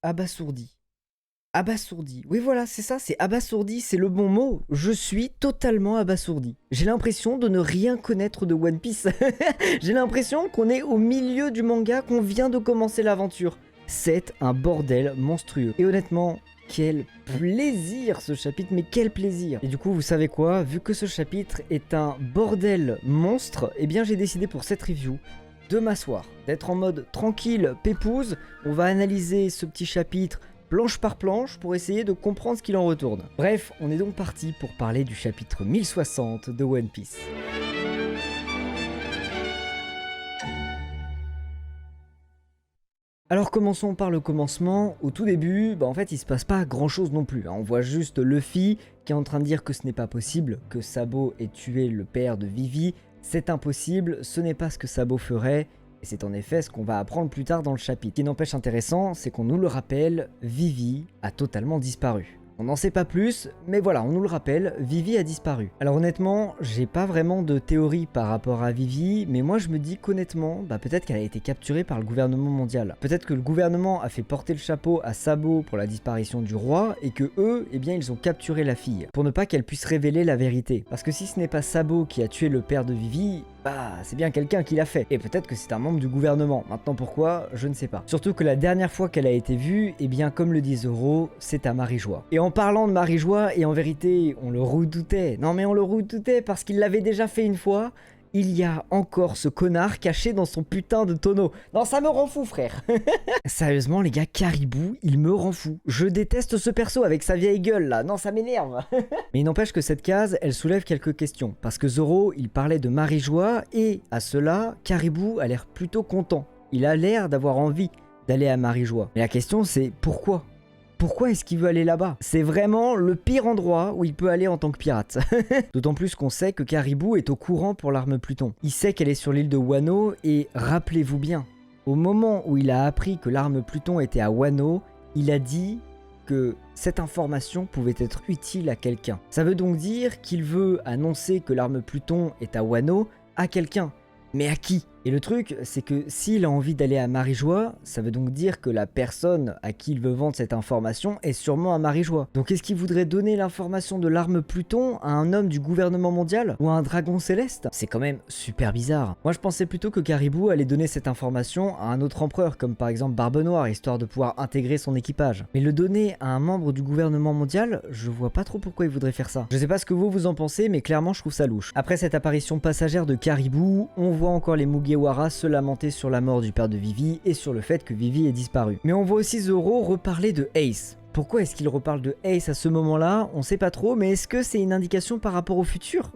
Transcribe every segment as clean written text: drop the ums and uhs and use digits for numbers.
abasourdi. Abasourdi. Oui, voilà, c'est ça, c'est abasourdi, c'est le bon mot. Je suis totalement abasourdi. J'ai l'impression de ne rien connaître de One Piece. J'ai l'impression qu'on est au milieu du manga, qu'on vient de commencer l'aventure. C'est un bordel monstrueux. Et honnêtement, quel plaisir ce chapitre, mais quel plaisir. Et du coup, vous savez quoi? Vu que ce chapitre est un bordel monstre, eh bien j'ai décidé pour cette review de m'asseoir, d'être en mode tranquille, pépouze. On va analyser ce petit chapitre planche par planche pour essayer de comprendre ce qu'il en retourne. Bref, on est donc parti pour parler du chapitre 1060 de One Piece. Alors commençons par le commencement. Au tout début, en fait il se passe pas grand chose non plus. On voit juste Luffy qui est en train de dire que ce n'est pas possible, que Sabo ait tué le père de Vivi. C'est impossible, ce n'est pas ce que Sabo ferait. Et c'est en effet ce qu'on va apprendre plus tard dans le chapitre. Ce qui n'empêche intéressant, c'est qu'on nous le rappelle, Vivi a totalement disparu. On n'en sait pas plus, mais voilà, on nous le rappelle, Vivi a disparu. Alors honnêtement, j'ai pas vraiment de théorie par rapport à Vivi, mais moi je me dis qu'honnêtement, peut-être qu'elle a été capturée par le gouvernement mondial. Peut-être que le gouvernement a fait porter le chapeau à Sabo pour la disparition du roi, et que eux, eh bien ils ont capturé la fille, pour ne pas qu'elle puisse révéler la vérité. Parce que si ce n'est pas Sabo qui a tué le père de Vivi, c'est bien quelqu'un qui l'a fait. Et peut-être que c'est un membre du gouvernement. Maintenant pourquoi, je ne sais pas. Surtout que la dernière fois qu'elle a été vue, eh bien comme le dit Zoro, c'est à Marie-Joie. Et en parlant de Marie-Joie, et en vérité, on le redoutait. Non mais on le redoutait parce qu'il l'avait déjà fait une fois. Il y a encore ce connard caché dans son putain de tonneau. Non, ça me rend fou, frère. Sérieusement, les gars, Caribou, il me rend fou. Je déteste ce perso avec sa vieille gueule, là. Non, ça m'énerve. Mais il n'empêche que cette case, elle soulève quelques questions. Parce que Zoro, il parlait de Marie-Joie, et à cela, Caribou a l'air plutôt content. Il a l'air d'avoir envie d'aller à Marie-Joie. Mais la question, c'est pourquoi ? Pourquoi est-ce qu'il veut aller là-bas? C'est vraiment le pire endroit où il peut aller en tant que pirate. D'autant plus qu'on sait que Caribou est au courant pour l'arme Pluton. Il sait qu'elle est sur l'île de Wano et rappelez-vous bien, au moment où il a appris que l'arme Pluton était à Wano, il a dit que cette information pouvait être utile à quelqu'un. Ça veut donc dire qu'il veut annoncer que l'arme Pluton est à Wano à quelqu'un. Mais à qui? Et le truc, c'est que s'il a envie d'aller à Marie-Joie, ça veut donc dire que la personne à qui il veut vendre cette information est sûrement à Marie-Joie. Donc est-ce qu'il voudrait donner l'information de l'arme Pluton à un homme du gouvernement mondial ou à un dragon céleste? C'est quand même super bizarre. Moi je pensais plutôt que Caribou allait donner cette information à un autre empereur, comme par exemple Barbe Noire, histoire de pouvoir intégrer son équipage. Mais le donner à un membre du gouvernement mondial, je vois pas trop pourquoi il voudrait faire ça. Je sais pas ce que vous en pensez, mais clairement je trouve ça louche. Après cette apparition passagère de Caribou, on voit encore les Mugiwara se lamenter sur la mort du père de Vivi et sur le fait que Vivi est disparue. Mais on voit aussi Zoro reparler de Ace. Pourquoi est-ce qu'il reparle de Ace à ce moment-là? On sait pas trop, mais est-ce que c'est une indication par rapport au futur?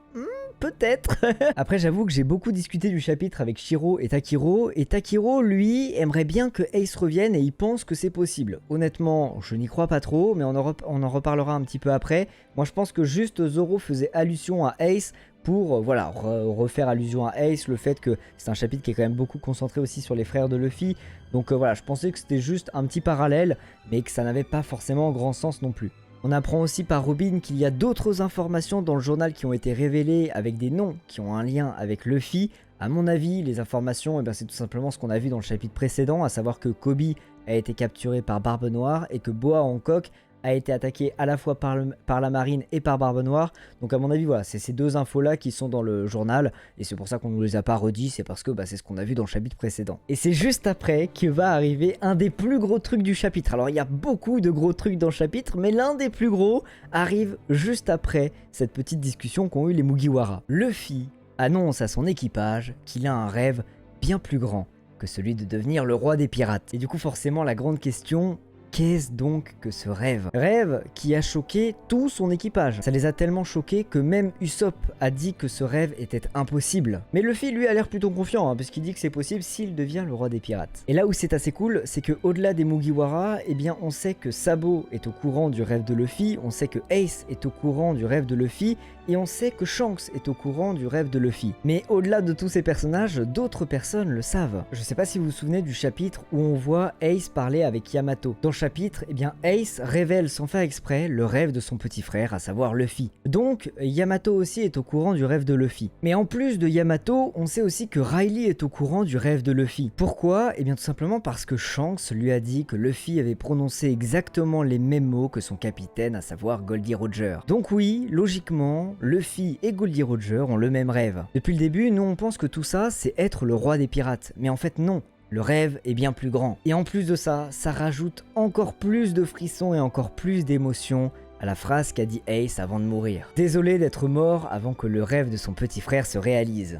Peut-être. Après j'avoue que j'ai beaucoup discuté du chapitre avec Shiro et Takiro, lui, aimerait bien que Ace revienne et il pense que c'est possible. Honnêtement, je n'y crois pas trop, mais on en reparlera un petit peu après. Moi je pense que juste Zoro faisait allusion à Ace pour voilà, refaire allusion à Ace, le fait que c'est un chapitre qui est quand même beaucoup concentré aussi sur les frères de Luffy. Donc voilà, je pensais que c'était juste un petit parallèle, mais que ça n'avait pas forcément grand sens non plus. On apprend aussi par Robin qu'il y a d'autres informations dans le journal qui ont été révélées avec des noms qui ont un lien avec Luffy. À mon avis, les informations, c'est tout simplement ce qu'on a vu dans le chapitre précédent, à savoir que Kobe a été capturé par Barbe Noire et que Boa Hancock a été attaqué à la fois par la marine et par Barbe Noire. Donc à mon avis, voilà, c'est ces deux infos-là qui sont dans le journal. Et c'est pour ça qu'on ne nous les a pas redits, c'est parce que c'est ce qu'on a vu dans le chapitre précédent. Et c'est juste après que va arriver un des plus gros trucs du chapitre. Alors il y a beaucoup de gros trucs dans le chapitre, mais l'un des plus gros arrive juste après cette petite discussion qu'ont eu les Mugiwara. Luffy annonce à son équipage qu'il a un rêve bien plus grand que celui de devenir le roi des pirates. Et du coup forcément la grande question... Qu'est-ce donc que ce rêve? Rêve qui a choqué tout son équipage. Ça les a tellement choqués que même Usopp a dit que ce rêve était impossible. Mais Luffy lui a l'air plutôt confiant, puisqu'il dit que c'est possible s'il devient le roi des pirates. Et là où c'est assez cool, c'est que au-delà des Mugiwara, on sait que Sabo est au courant du rêve de Luffy, on sait que Ace est au courant du rêve de Luffy, et on sait que Shanks est au courant du rêve de Luffy. Mais au-delà de tous ces personnages, d'autres personnes le savent. Je sais pas si vous vous souvenez du chapitre où on voit Ace parler avec Yamato. Dans le chapitre, eh bien Ace révèle sans faire exprès le rêve de son petit frère, à savoir Luffy. Donc Yamato aussi est au courant du rêve de Luffy. Mais en plus de Yamato, on sait aussi que Riley est au courant du rêve de Luffy. Pourquoi? Eh bien tout simplement parce que Shanks lui a dit que Luffy avait prononcé exactement les mêmes mots que son capitaine, à savoir Goldie Roger. Donc oui, logiquement, Luffy et Goldie Roger ont le même rêve. Depuis le début, nous on pense que tout ça c'est être le roi des pirates, mais en fait non. Le rêve est bien plus grand. Et en plus de ça, ça rajoute encore plus de frissons et encore plus d'émotions à la phrase qu'a dit Ace avant de mourir. Désolé d'être mort avant que le rêve de son petit frère se réalise.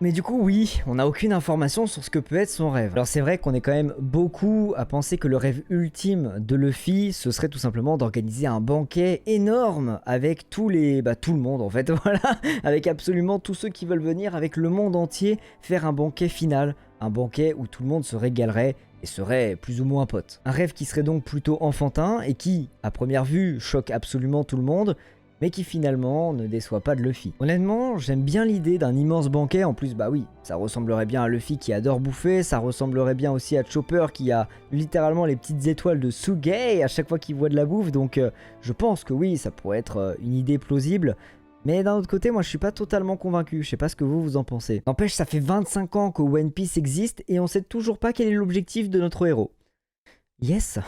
Mais du coup oui, on n'a aucune information sur ce que peut être son rêve. Alors c'est vrai qu'on est quand même beaucoup à penser que le rêve ultime de Luffy, ce serait tout simplement d'organiser un banquet énorme avec tout le monde en fait, voilà, avec absolument tous ceux qui veulent venir, avec le monde entier, faire un banquet final, un banquet où tout le monde se régalerait et serait plus ou moins pote. Un rêve qui serait donc plutôt enfantin et qui, à première vue, choque absolument tout le monde, mais qui finalement ne déçoit pas de Luffy. Honnêtement, j'aime bien l'idée d'un immense banquet, en plus bah oui, ça ressemblerait bien à Luffy qui adore bouffer, ça ressemblerait bien aussi à Chopper qui a littéralement les petites étoiles de Sugei à chaque fois qu'il voit de la bouffe, donc je pense que oui, ça pourrait être une idée plausible. Mais d'un autre côté, moi je suis pas totalement convaincu, je sais pas ce que vous en pensez. N'empêche, ça fait 25 ans que One Piece existe et on sait toujours pas quel est l'objectif de notre héros. Yes.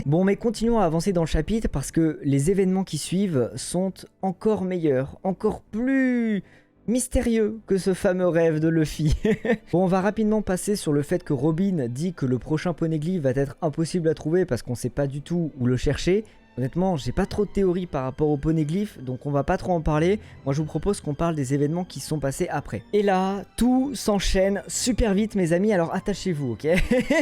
Bon, mais continuons à avancer dans le chapitre parce que les événements qui suivent sont encore meilleurs, encore plus mystérieux que ce fameux rêve de Luffy. Bon, on va rapidement passer sur le fait que Robin dit que le prochain poneglyphe va être impossible à trouver parce qu'on sait pas du tout où le chercher. Honnêtement, j'ai pas trop de théories par rapport au poneglyphe, donc on va pas trop en parler. Moi, je vous propose qu'on parle des événements qui sont passés après. Et là, tout s'enchaîne super vite, mes amis, alors attachez-vous, ok?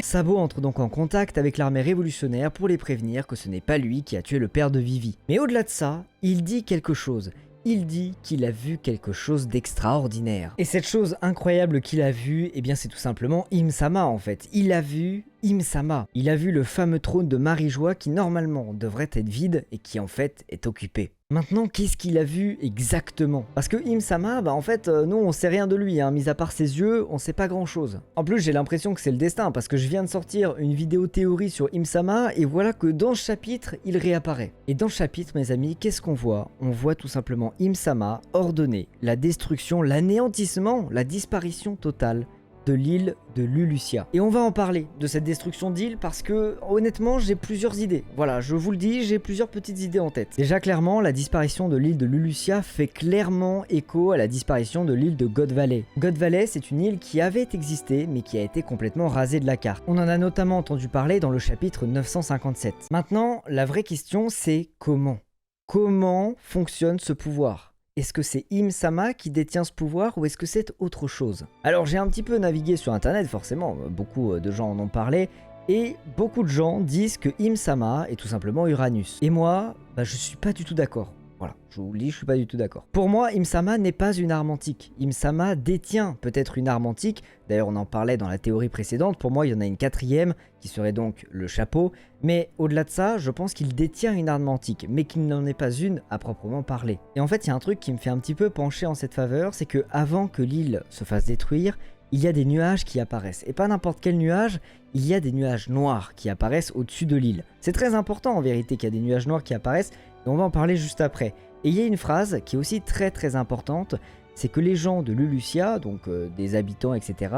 Sabo entre donc en contact avec l'armée révolutionnaire pour les prévenir que ce n'est pas lui qui a tué le père de Vivi. Mais au-delà de ça, il dit quelque chose. Il dit qu'il a vu quelque chose d'extraordinaire. Et cette chose incroyable qu'il a vue, eh bien c'est tout simplement Im-sama en fait. Il a vu Im-sama. Il a vu le fameux trône de Marie-Joie qui normalement devrait être vide et qui en fait est occupé. Maintenant, qu'est-ce qu'il a vu exactement? Parce que Im-sama, bah en fait, nous on sait rien de lui, hein. Mis à part ses yeux, on sait pas grand chose. En plus, j'ai l'impression que c'est le destin, parce que je viens de sortir une vidéo théorie sur Im-sama, et voilà que dans ce chapitre, il réapparaît. Et dans ce chapitre, mes amis, qu'est-ce qu'on voit? On voit tout simplement Im-sama ordonner la destruction, l'anéantissement, la disparition totale de l'île de Lulusia. Et on va en parler de cette destruction d'île parce que honnêtement j'ai plusieurs idées. Voilà, je vous le dis, j'ai plusieurs petites idées en tête. Déjà clairement, la disparition de l'île de Lulusia fait clairement écho à la disparition de l'île de God Valley. God Valley, c'est une île qui avait existé mais qui a été complètement rasée de la carte. On en a notamment entendu parler dans le chapitre 957. Maintenant, la vraie question c'est comment? Comment fonctionne ce pouvoir? Est-ce que c'est Im-sama qui détient ce pouvoir ou est-ce que c'est autre chose? Alors j'ai un petit peu navigué sur internet, forcément, beaucoup de gens en ont parlé, et beaucoup de gens disent que Im-sama est tout simplement Uranus. Et moi, bah, je suis pas du tout d'accord. Voilà, je vous le dis, je suis pas du tout d'accord. Pour moi, Im-sama n'est pas une arme antique. Im-sama détient peut-être une arme antique. D'ailleurs, on en parlait dans la théorie précédente. Pour moi, il y en a une quatrième, qui serait donc le chapeau. Mais au-delà de ça, je pense qu'il détient une arme antique, mais qu'il n'en est pas une à proprement parler. Et en fait, il y a un truc qui me fait un petit peu pencher en cette faveur, c'est que avant que l'île se fasse détruire, il y a des nuages qui apparaissent. Et pas n'importe quel nuage, il y a des nuages noirs qui apparaissent au-dessus de l'île. C'est très important en vérité qu'il y a des nuages noirs qui apparaissent, et on va en parler juste après. Et il y a une phrase qui est aussi très importante, c'est que les gens de Lulusia, donc des habitants etc.,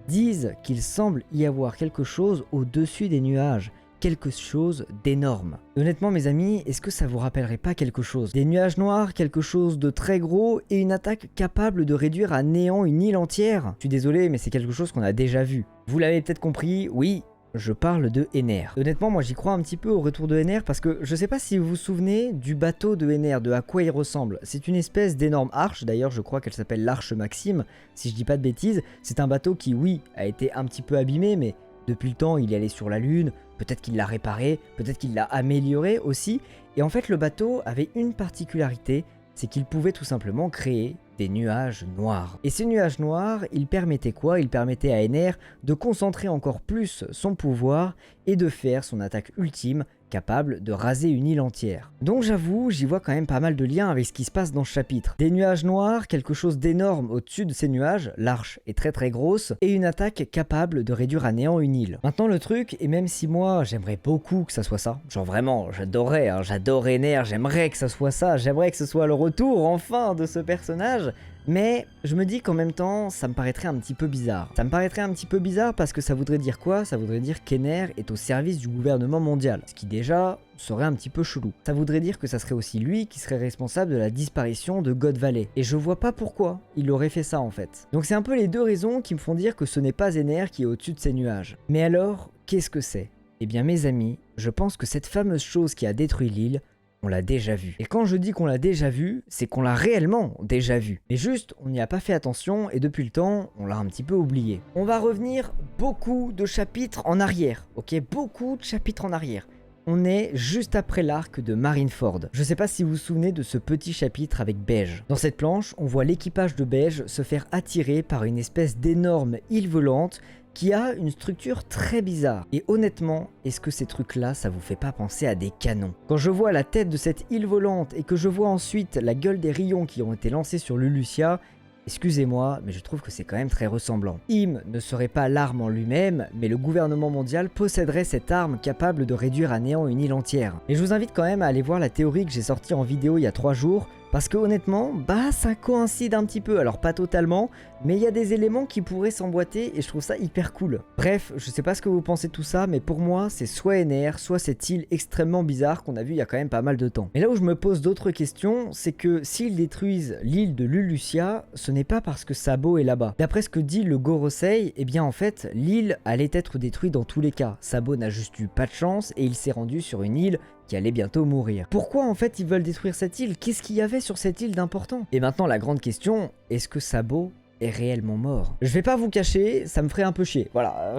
disent qu'il semble y avoir quelque chose au-dessus des nuages. Quelque chose d'énorme. Honnêtement mes amis, est-ce que ça vous rappellerait pas quelque chose? Des nuages noirs, quelque chose de très gros et une attaque capable de réduire à néant une île entière? Je suis désolé mais c'est quelque chose qu'on a déjà vu. Vous l'avez peut-être compris, oui, je parle de Ener. Honnêtement moi j'y crois un petit peu au retour de Ener parce que je sais pas si vous vous souvenez du bateau de Ener, de à quoi il ressemble. C'est une espèce d'énorme arche, d'ailleurs je crois qu'elle s'appelle l'arche Maxime, si je dis pas de bêtises. C'est un bateau qui oui a été un petit peu abîmé mais depuis le temps il est allé sur la lune, peut-être qu'il l'a réparé, peut-être qu'il l'a amélioré aussi. Et en fait le bateau avait une particularité, c'est qu'il pouvait tout simplement créer des nuages noirs. Et ces nuages noirs, ils permettaient quoi? Ils permettaient à Ener de concentrer encore plus son pouvoir et de faire son attaque ultime capable de raser une île entière. Donc j'avoue, j'y vois quand même pas mal de liens avec ce qui se passe dans ce chapitre. Des nuages noirs, quelque chose d'énorme au-dessus de ces nuages, l'arche est très très grosse, et une attaque capable de réduire à néant une île. Maintenant le truc, et même si moi j'aimerais beaucoup que ça soit ça, genre vraiment j'adorais, j'adore Ener, j'aimerais que ça soit ça, j'aimerais que ce soit le retour enfin de ce personnage, mais je me dis qu'en même temps, ça me paraîtrait un petit peu bizarre. Ça me paraîtrait un petit peu bizarre parce que ça voudrait dire quoi? Ça voudrait dire qu'Ener est au service du gouvernement mondial, ce qui déjà serait un petit peu chelou. Ça voudrait dire que ça serait aussi lui qui serait responsable de la disparition de God Valley. Et je vois pas pourquoi il aurait fait ça en fait. Donc c'est un peu les deux raisons qui me font dire que ce n'est pas Ener qui est au-dessus de ces nuages. Mais alors, qu'est-ce que c'est? Eh bien mes amis, je pense que cette fameuse chose qui a détruit l'île, on l'a déjà vu. Et quand je dis qu'on l'a déjà vu, c'est qu'on l'a réellement déjà vu. Mais juste, on n'y a pas fait attention et depuis le temps, on l'a un petit peu oublié. On va revenir beaucoup de chapitres en arrière, ok? Beaucoup de chapitres en arrière. On est juste après l'arc de Marineford. Je sais pas si vous vous souvenez de ce petit chapitre avec Beige. Dans cette planche, on voit l'équipage de Beige se faire attirer par une espèce d'énorme île volante qui a une structure très bizarre. Et honnêtement, est-ce que ces trucs-là, ça vous fait pas penser à des canons? Quand je vois la tête de cette île volante et que je vois ensuite la gueule des rayons qui ont été lancés sur Lulusia, excusez-moi, mais je trouve que c'est quand même très ressemblant. Im ne serait pas l'arme en lui-même, mais le gouvernement mondial posséderait cette arme capable de réduire à néant une île entière. Et je vous invite quand même à aller voir la théorie que j'ai sortie en vidéo il y a 3 jours, parce que honnêtement, bah ça coïncide un petit peu, alors pas totalement, mais il y a des éléments qui pourraient s'emboîter et je trouve ça hyper cool. Bref, je sais pas ce que vous pensez de tout ça, mais pour moi c'est soit Ener, soit cette île extrêmement bizarre qu'on a vu il y a quand même pas mal de temps. Mais là où je me pose d'autres questions, c'est que s'ils détruisent l'île de Lulusia, ce n'est pas parce que Sabo est là-bas. D'après ce que dit le Gorosei, eh bien en fait, l'île allait être détruite dans tous les cas. Sabo n'a juste eu pas de chance et il s'est rendu sur une île qui allait bientôt mourir. Pourquoi en fait ils veulent détruire cette île? Qu'est-ce qu'il y avait sur cette île d'important? Et maintenant la grande question, est-ce que Sabo est réellement mort? Je vais pas vous cacher, ça me ferait un peu chier, voilà.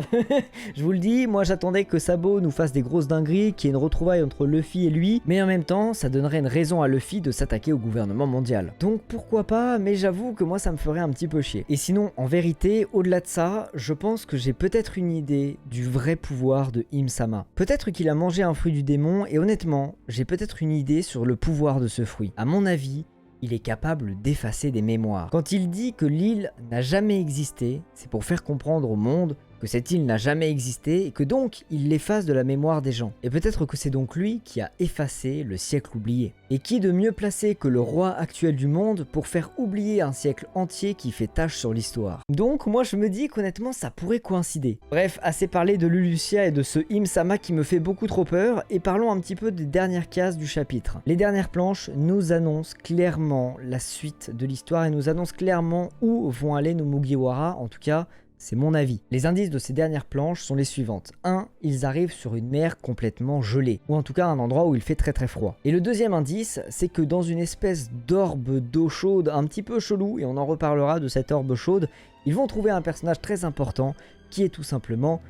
Je vous le dis, moi j'attendais que Sabo nous fasse des grosses dingueries, qu'il y ait une retrouvaille entre Luffy et lui, mais en même temps, ça donnerait une raison à Luffy de s'attaquer au gouvernement mondial. Donc pourquoi pas, mais j'avoue que moi ça me ferait un petit peu chier. Et sinon, en vérité, au-delà de ça, je pense que j'ai peut-être une idée du vrai pouvoir de Im-sama. Peut-être qu'il a mangé un fruit du démon, et honnêtement, j'ai peut-être une idée sur le pouvoir de ce fruit. À mon avis, il est capable d'effacer des mémoires. Quand il dit que l'île n'a jamais existé, c'est pour faire comprendre au monde que cette île n'a jamais existé et que donc il l'efface de la mémoire des gens. Et peut-être que c'est donc lui qui a effacé le siècle oublié. Et qui de mieux placé que le roi actuel du monde pour faire oublier un siècle entier qui fait tache sur l'histoire. Donc moi je me dis qu'honnêtement ça pourrait coïncider. Bref, assez parlé de Lulusia et de ce Im-sama qui me fait beaucoup trop peur, et parlons un petit peu des dernières cases du chapitre. Les dernières planches nous annoncent clairement la suite de l'histoire et nous annoncent clairement où vont aller nos Mugiwara, en tout cas c'est mon avis. Les indices de ces dernières planches sont les suivantes. 1. Ils arrivent sur une mer complètement gelée, ou en tout cas un endroit où il fait très très froid. Et le deuxième indice, c'est que dans une espèce d'orbe d'eau chaude un petit peu chelou, et on en reparlera de cette orbe chaude, ils vont trouver un personnage très important qui est tout simplement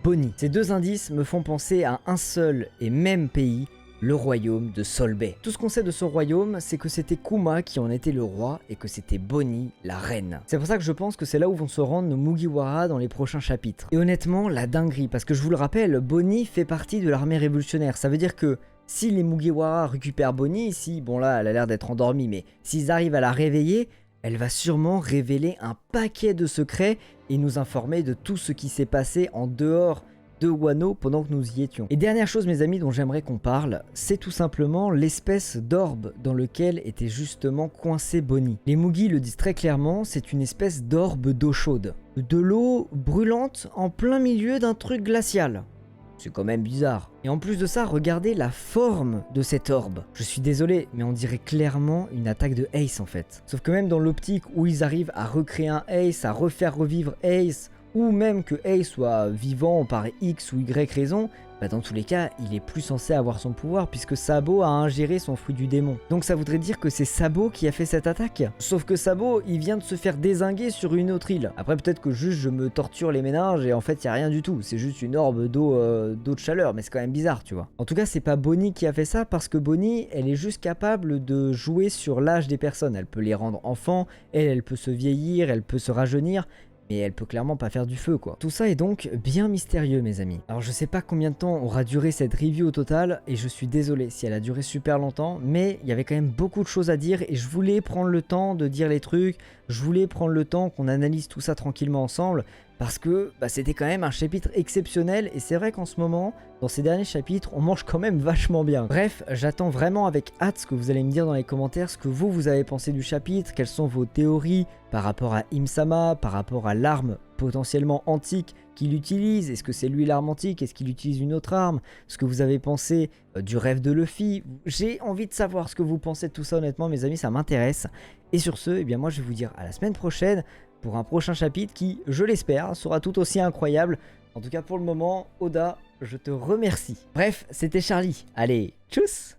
Bonnie. Ces deux indices me font penser à un seul et même pays, le royaume de Solbay. Tout ce qu'on sait de ce royaume, c'est que c'était Kuma qui en était le roi et que c'était Bonnie la reine. C'est pour ça que je pense que c'est là où vont se rendre nos Mugiwara dans les prochains chapitres. Et honnêtement, la dinguerie, parce que je vous le rappelle, Bonnie fait partie de l'armée révolutionnaire. Ça veut dire que si les Mugiwara récupèrent Bonnie, si, bon là, elle a l'air d'être endormie, mais s'ils arrivent à la réveiller, elle va sûrement révéler un paquet de secrets et nous informer de tout ce qui s'est passé en dehors de Wano pendant que nous y étions. Et dernière chose mes amis dont j'aimerais qu'on parle, c'est tout simplement l'espèce d'orbe dans lequel était justement coincé Bonnie. Les Mugi le disent très clairement, c'est une espèce d'orbe d'eau chaude. De l'eau brûlante en plein milieu d'un truc glacial. C'est quand même bizarre. Et en plus de ça, regardez la forme de cette orbe. Je suis désolé, mais on dirait clairement une attaque de Ace en fait. Sauf que même dans l'optique où ils arrivent à recréer un Ace, à refaire revivre Ace, ou même que Ace soit vivant par X ou Y raison, bah dans tous les cas, il est plus censé avoir son pouvoir puisque Sabo a ingéré son fruit du démon. Donc ça voudrait dire que c'est Sabo qui a fait cette attaque. Sauf que Sabo, il vient de se faire dézinguer sur une autre île. Après peut-être que juste je me torture les méninges et en fait il y a rien du tout. C'est juste une orbe d'eau de chaleur, mais c'est quand même bizarre, tu vois. En tout cas, c'est pas Bonnie qui a fait ça parce que Bonnie, elle est juste capable de jouer sur l'âge des personnes. Elle peut les rendre enfants, elle peut se vieillir, elle peut se rajeunir. mais elle peut clairement pas faire du feu quoi. Tout ça est donc bien mystérieux mes amis. Alors je sais pas combien de temps aura duré cette review au total, et je suis désolé si elle a duré super longtemps, mais il y avait quand même beaucoup de choses à dire, et je voulais prendre le temps de dire les trucs, je voulais prendre le temps qu'on analyse tout ça tranquillement ensemble, parce que c'était quand même un chapitre exceptionnel, et c'est vrai qu'en ce moment, dans ces derniers chapitres, on mange quand même vachement bien. Bref, j'attends vraiment avec hâte ce que vous allez me dire dans les commentaires, ce que vous avez pensé du chapitre, quelles sont vos théories par rapport à Im-sama, par rapport à l'arme potentiellement antique qu'il utilise. Est-ce que c'est lui l'arme antique? Est-ce qu'il utilise une autre arme? Ce que vous avez pensé du rêve de Luffy? J'ai envie de savoir ce que vous pensez de tout ça honnêtement mes amis, ça m'intéresse. Et sur ce, eh bien moi je vais vous dire à la semaine prochaine pour un prochain chapitre qui, je l'espère, sera tout aussi incroyable. En tout cas pour le moment, Oda, je te remercie. Bref, c'était Charlie. Allez, tchuss!